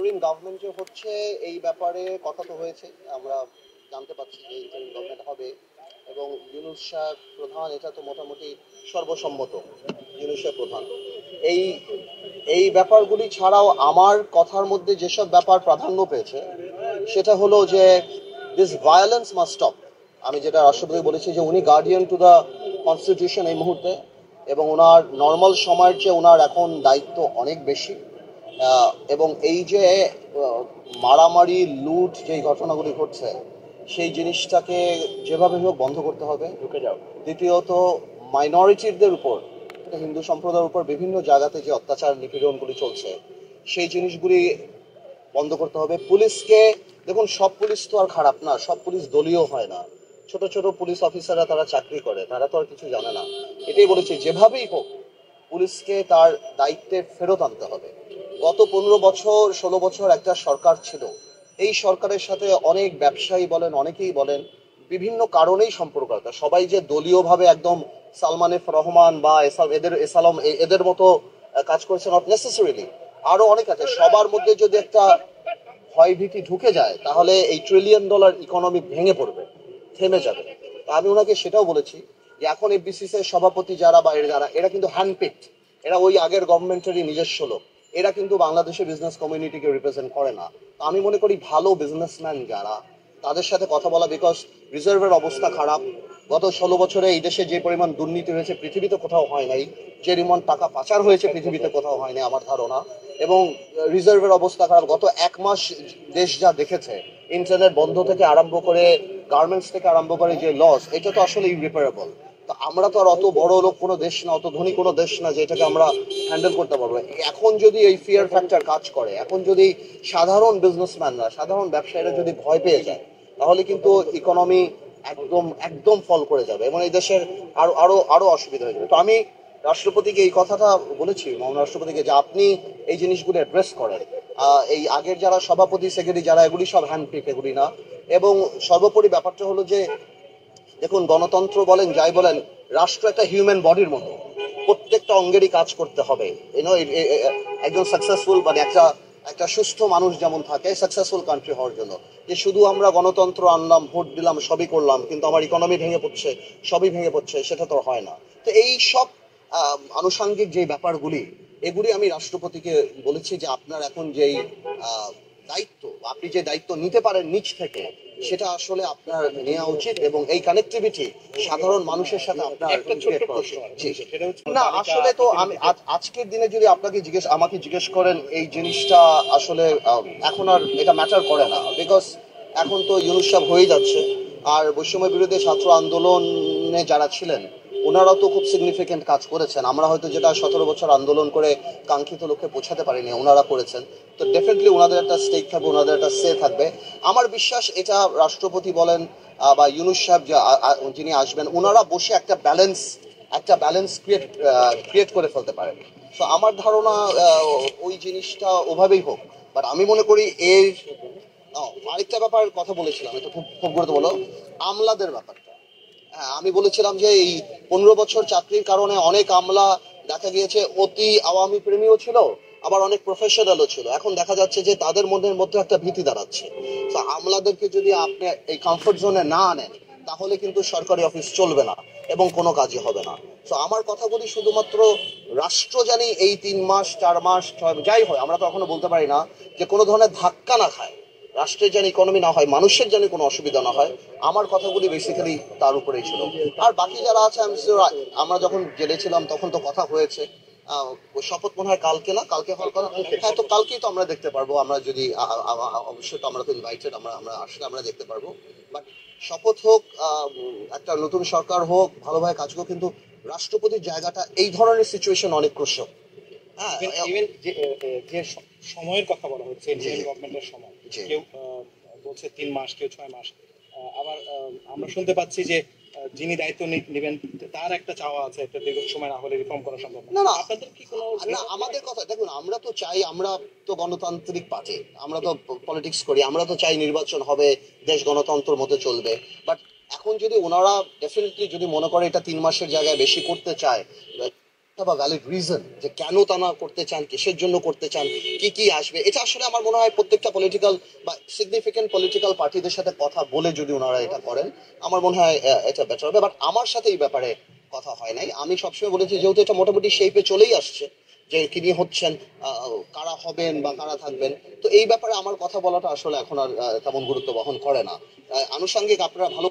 Interim government যে হচ্ছে এই ব্যাপারে কথা তো হয়েছে, আমরা জানতে পারছি যে ইন্টারিম গভর্নমেন্ট হবে এবং ইউনূস সাহেব প্রধান, এটা তো মোটামুটি সর্বসম্মত, ইউনূস সাহেব প্রধান। এই এই ব্যাপারগুলি ছাড়াও আমার কথার মধ্যে যেসব ব্যাপার প্রাধান্য পেয়েছে সেটা হলো যে দিস ভায়োলেন্স মাস্ট স্টপ। আমি যেটা রাষ্ট্রপতি বলেছি যে উনি গার্ডিয়ান টু দ্য কনস্টিটিউশন এই মুহূর্তে, এবং ওনার নর্মাল সময়ের চেয়ে ওনার এখন দায়িত্ব অনেক বেশি। এবং এই যে মারামারি লুট যেই ঘটনাগুলি ঘটছে সেই জিনিসটাকে যেভাবে হোক বন্ধ করতে হবে। দ্বিতীয়ত মাইনরিটিদের উপর, হিন্দু সম্প্রদায়ের উপর বিভিন্ন জায়গাতে যে অত্যাচার নিপীড়নগুলি চলছে সেই জিনিসগুলি বন্ধ করতে হবে। পুলিশকে দেখুন, সব পুলিশ তো আর খারাপ না, সব পুলিশ দলীয় হয় না। ছোট ছোট পুলিশ অফিসাররা তারা চাকরি করে, তারা তো আর কিছু জানে না। এটাই বলেছি, যেভাবেই হোক পুলিশকে তার দায়িত্বে ফেরত আনতে হবে। গত 15 বছর 16 বছর একটা সরকার ছিল, এই সরকারের সাথে অনেক ব্যবসায়ী বলেন, অনেকেই বলেন, বিভিন্ন কারণেই সম্পর্ক আছে। সবাই যে দলীয়ভাবে একদম সালমান এফ রহমান বা এসালম এদের মতো কাজ করছে নট নেসেসারিলি, আরো অনেক আছে। সবার মধ্যে যদি একটা ভয়ভীতি ঢুকে যায় তাহলে এই $1 ট্রিলিয়ন ইকোনমি ভেঙে পড়বে, থেমে যাবে। আমি ওনাকে সেটাও বলেছি যে এখন এফবিসিসি এর সভাপতি যারা বা এরা কিন্তু হ্যান্ডপিকড, এরা ওই আগের গভর্নমেন্টেরই নিজস্ব লোক, এরা কিন্তু বাংলাদেশের বিজনেস কমিউনিটিকে রিপ্রেজেন্ট করে না। তো আমি মনে করি ভালো বিজনেসম্যান যারা, তাদের সাথে কথা বলা, বিকজ রিজার্ভের অবস্থা খারাপ। গত 16 বছরে এই দেশে যে পরিমাণ দুর্নীতি হয়েছে পৃথিবীতে কোথাও হয় নাই, যে পরিমাণ টাকা পাচার হয়েছে পৃথিবীতে কোথাও হয় নাই আমার ধারণা। এবং রিজার্ভের অবস্থা খারাপ। গত 1 মাস দেশ যা দেখেছে, ইন্টারনেট বন্ধ থেকে আরম্ভ করে, গার্মেন্টস থেকে আরম্ভ করে যে লস, এটা তো আসলে ইরিপেয়ারেবল। তো আমরা তো আর অত বড় লোক কোনো দেশ না, অত ধনী কোনো দেশ না যে এটাকে আমরা হ্যান্ডেল করতে পারবো। এখন যদি এই ফিয়ার ফ্যাক্টর কাজ করে, এখন যদি সাধারণ বিজনেসম্যানরা, সাধারণ ব্যবসায়ীরা যদি ভয় পেয়ে যায়, তাহলে কিন্তু ইকোনমি একদম একদম ফল করে যাবে এবং এই দেশের আরো আরো আরো অসুবিধা হয়ে যাবে। তো আমি রাষ্ট্রপতিকে এই কথাটা বলেছি, মহান রাষ্ট্রপতিকে, যে আপনি এই জিনিসগুলো অ্যাড্রেস করেন। এই আগের যারা সভাপতি সেক্রেটারি যারা, এগুলি সব হ্যান্ডপিক, এগুলি না। এবং সর্বোপরি ব্যাপারটা হলো যে দেখুন, গণতন্ত্র বলেন যাই বলেন, রাষ্ট্র একটা হিউম্যান বডির মতো, প্রত্যেকটা অঙ্গেরই কাজ করতে হবে। একজন সাকসেসফুল মানে একটা একটা সুস্থ মানুষ যেমন থাকে সাকসেসফুল কান্ট্রি হওয়ার জন্য, যে শুধু আমরা গণতন্ত্র আনলাম, ভোট দিলাম, সবই করলাম, কিন্তু আমার ইকোনমি ভেঙে পড়ছে, সবই ভেঙে পড়ছে, সেটা তো হয় না। তো এই সব আনুষঙ্গিক যে ব্যাপারগুলি, এগুলি আমি রাষ্ট্রপতিকে বলেছি যে আপনার এখন যেই দায়িত্ব, আপনি যে দায়িত্ব নিতে পারেন নিজ থেকে, সেটা আসলে আপনার নেওয়া উচিত এবং এই কানেক্টিভিটি সাধারণ মানুষের সাথে আপনার ক্রিয়েট করা উচিত। না, আসলে তো আমি আজকের দিনে যদি আমাকে জিজ্ঞেস করেন এই জিনিসটা, আসলে এখন আর এটা ম্যাটার করে না, বিকজ এখন তো ইউনূস সাহেব হয়ে যাচ্ছে। আর বৈষম্য বিরোধী ছাত্র আন্দোলনে যারা ছিলেন ওনারাও তো খুব সিগনিফিকেন্ট কাজ করেছেন। আমরা হয়তো যেটা 17 বছর আন্দোলন করে কাঙ্ক্ষিত লক্ষ্যে পৌঁছাতে পারিনি, ওনারা করেছেন। তো ডেফিনেটলি ওনাদের একটা স্টেক থাকবে, ওনাদের একটা সে থাকবে। আমার বিশ্বাস এটা রাষ্ট্রপতি বলেন বা ইউনূস সাহেব যিনি আসবেন, ওনারা বসে একটা ব্যালেন্স ক্রিয়েট করে ফেলতে পারেন। তো আমার ধারণা ওই জিনিসটা ওভাবেই হোক। বাট আমি মনে করি এর আরেকটা ব্যাপার কথা বলেছিলাম, এটা খুব খুব গুরুত্বপূর্ণ, আমলাদের ব্যাপারটা। হ্যাঁ, আমি বলেছিলাম যে এই 15 বছর চাকরির কারণে অনেক আমলা দেখা গিয়েছে অতি আওয়ামী প্রেমীও ছিল, আবার অনেক প্রফেশনালও ছিল। এখন দেখা যাচ্ছে যে তাদের মধ্যে একটা ভীতি দাঁড়াচ্ছে। তো আমলাদেরকে যদি আপনি এই কমফোর্ট জোনে না আনেন, তাহলে কিন্তু সরকারি অফিস চলবে না এবং কোনো কাজই হবে না। তো আমার কথাগুলি শুধুমাত্র রাষ্ট্র জানি এই 3 মাস 4 মাস যাই হয়, আমরা তো এখনো বলতে পারি না, যে কোনো ধরনের ধাক্কা না খায়, রাষ্ট্রের যেন ইকোনমি না হয়, মানুষের যেন কোনো অসুবিধা না হয়। আমার কথাগুলি বেসিক্যালি তার উপরেই ছিল। আর বাকি যারা আছে, আমরা যখন জেলে ছিলাম তখন তো কথা হয়েছে। শপথ মনে হয় কালকে, না কালকে হওয়ার কথা। হ্যাঁ, তো কালকেই তো আমরা দেখতে পারবো, আমরা যদি অবশ্যই তো আমরা তো ইনভাইটেড, আমরা আমরা আসলে আমরা দেখতে পারবো। বাট শপথ হোক, একটা নতুন সরকার হোক, ভালোভাবে কাজ হোক, কিন্তু রাষ্ট্রপতির জায়গাটা এই ধরনের সিচুয়েশন অনেক ক্রুশিয়াল। হ্যাঁ, ইভেন যে সময়ের কথা বলা হচ্ছে, গভর্নমেন্টের সময়, কেউ বলছে 3 মাস, কেউ 6 মাস। আবার আমরা শুনতে পাচ্ছি যে যিনি দায়িত্ব নেবেন তার একটা চাওয়া আছে, একটা দীর্ঘ সময় না হলে রিফর্ম করা সম্ভব না। না, আপনাদের কি কোনো না, আমাদের কথা দেখুন, আমরা তো চাই, আমরা তো গণতান্ত্রিক পার্টি, আমরা তো পলিটিক্স করি, আমরা তো চাই নির্বাচন হবে, দেশ গণতন্ত্রের মধ্যে চলবে। বাট এখন যদি ওনারা ডেফিনেটলি যদি মনে করে এটা 3 মাসের জায়গায় বেশি করতে চায়, বা ভ্যালিড রিজন যে কেন তারা করতে চান, কিসের জন্য করতে চান, কি কি আসবে, এটা আসলে আমার মনে হয় প্রত্যেকটা পলিটিক্যাল বা সিগনিফিকেন্ট পলিটিক্যাল পার্টিদের সাথে কথা বলে যদি ওনারা এটা করেন, আমার মনে হয় এটা বেটার হবে। বাট আমার সাথে এই ব্যাপারে কথা হয় নাই। আমি সবসময় বলেছি যেহেতু এটা মোটামুটি শেপে চলেই আসছে যে তিনি হচ্ছেন, কারা হবেন বা কারা থাকবেন, তো এই ব্যাপারে আমার কথা বলাটা আসলে এখন আর তেমন গুরুত্ব বহন করে না। আনুষঙ্গিক আপনারা ভালো